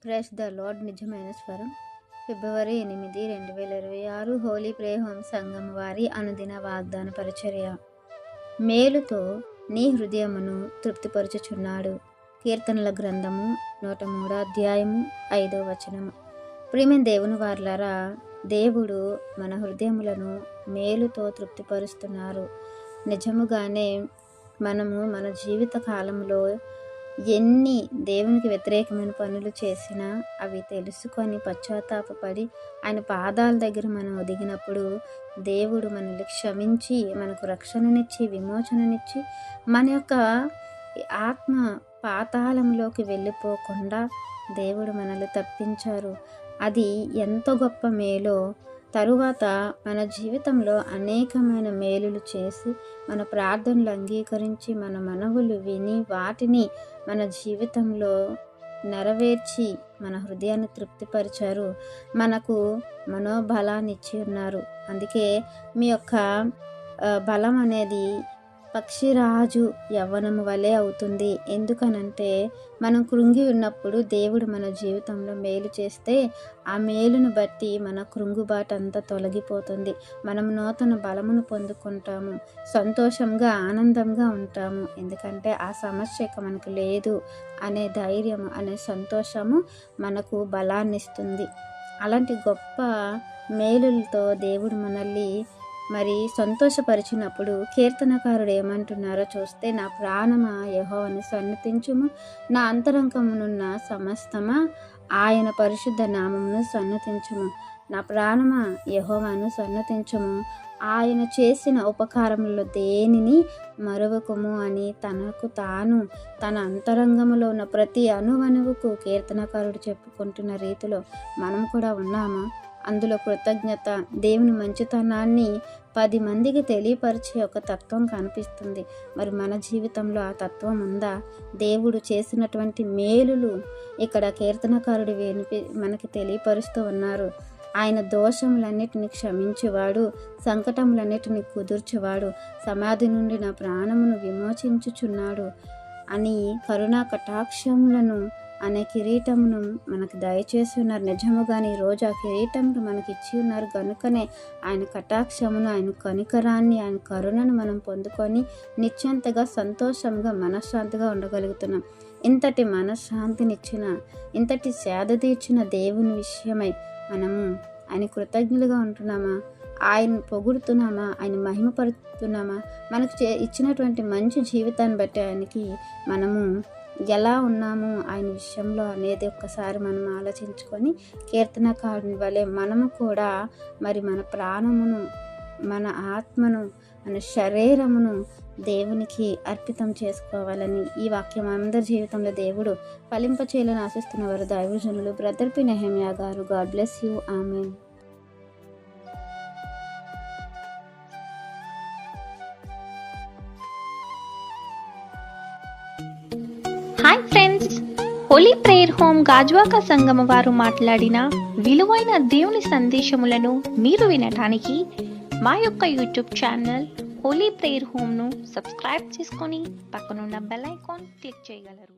Press the lord నిజమైన స్వరం ఫిబ్రవరి 8, 2026 Holi prayer home సంఘం వారి అనుదిన వాగ్దాన పరిచర్య. మేలుతో నీ హృదయమును తృప్తిపరచుచున్నాడు. కీర్తనల గ్రంథము 103 అధ్యాయము 5వ వచనము. ప్రియమైన దేవుని వారలారా, దేవుడు మన హృదయములను మేలుతో తృప్తిపరుస్తున్నారు. నిజముగానే మనము మన జీవిత కాలంలో ఎన్ని దేవునికి వ్యతిరేకమైన పనులు చేసినా అవి తెలుసుకొని పశ్చాత్తాపపడి ఆయన పాదాల దగ్గర మనం ఒదిగినప్పుడు దేవుడు మనల్ని క్షమించి మనకు రక్షణనిచ్చి విమోచననిచ్చి మన యొక్క ఆత్మ పాతాళంలోకి వెళ్ళిపోకుండా దేవుడు మనల్ని తప్పించారు. అది ఎంత గొప్ప మేలో. తరువాత మన జీవితంలో అనేకమైన మేలులు చేసి మన ప్రార్థనలు అంగీకరించి మన మనవులు విని వాటిని మన జీవితంలో నెరవేర్చి మన హృదయాన్ని తృప్తిపరిచారు. మనకు మనోబలాన్ని ఇచ్చి ఉన్నారు. అందుకే మీ యొక్క బలం అనేది పక్షిరాజు యవ్వనము వలె అవుతుంది. ఎందుకనంటే మనం కృంగి ఉన్నప్పుడు దేవుడు మన జీవితంలో మేలు చేస్తే ఆ మేలును బట్టి మన కృంగుబాటు అంతా తొలగిపోతుంది. మనం నూతన బలమును పొందుకుంటాము, సంతోషంగా ఆనందంగా ఉంటాము. ఎందుకంటే ఆ సమస్య ఇక మనకు లేదు అనే ధైర్యము అనే సంతోషము మనకు బలాన్ని ఇస్తుంది. అలాంటి గొప్ప మేలులతో దేవుడు మనల్ని సంతోషపరిచినప్పుడు కీర్తనకారుడు ఏమంటున్నారో చూస్తే, నా ప్రాణమా యెహోవాను సన్నతించుము, నా అంతరంగమునున్న సమస్తమా ఆయన పరిశుద్ధ నామమును సన్నతించుము. నా ప్రాణమా యెహోవాను సన్నతించుము, ఆయన చేసిన ఉపకారములలో దేనిని మరువకుము అని తనకు తాను తన అంతరంగములో ఉన్న ప్రతి అణువణువుకు కీర్తనకారుడు చెప్పుకుంటున్న రీతిలో మనం కూడా ఉన్నామా? అందులో కృతజ్ఞత, దేవుని మంచితనాన్ని 10 మందికి తెలియపరిచే ఒక తత్వం కనిపిస్తుంది. మరి మన జీవితంలో ఆ తత్వం ఉందా? దేవుడు చేసినటువంటి మేలులు ఇక్కడ కీర్తనకారుడు మనకి తెలియపరుస్తూ ఉన్నారు. ఆయన దోషములన్నిటిని క్షమించేవాడు, సంకటములన్నిటిని కుదుర్చేవాడు, సమాధి నుండి నా ప్రాణమును విమోచించుచున్నాడు అని కరుణా కటాక్షములను అనే కిరీటమును మనకు దయచేసి ఉన్నారు. నిజముగాని ఈరోజు ఆ కిరీటమును మనకి ఇచ్చి ఉన్నారు కనుకనే ఆయన కటాక్షమును, ఆయన కనికరాన్ని, ఆయన కరుణను మనం పొందుకొని నిశ్చంతగా సంతోషంగా మనశ్శాంతిగా ఉండగలుగుతున్నాం. ఇంతటి మనశ్శాంతినిచ్చిన, ఇంతటి సేద తీర్చిన దేవుని విషయమై మనము ఆయన కృతజ్ఞులుగా ఉంటున్నామా? ఆయన పొగుడుతున్నామా? ఆయన మహిమపరుస్తున్నామా? మనకు ఇచ్చినటువంటి మంచి జీవితాన్ని బట్టి ఆయనకి మనము ఎలా ఉన్నాము ఆయన విషయంలో అనేది ఒక్కసారి మనం ఆలోచించుకొని కీర్తనకారుని వలె మనము కూడా మన ప్రాణమును, మన ఆత్మను, మన శరీరమును దేవునికి అర్పితం చేసుకోవాలని ఈ వాక్యం అందరి జీవితంలో దేవుడు ఫలింపచేయాలని ఆశిస్తున్న వారు దైవజనులు బ్రదర్ పి నెహెమ్యా గారు. God bless you. Amen. Hi friends, Holi prayer home Gajuwaka సంగమ వారు మాట్లాడిన విలువైన దేవుని సందేశములను మీరు వినటానికి మా యొక్క యూట్యూబ్ ఛానల్ హోలీ ప్రేయర్ హోమ్ను సబ్స్క్రైబ్ చేసుకొని పక్కనున్న బెల్ ఐకాన్ క్లిక్ చేయగలరు.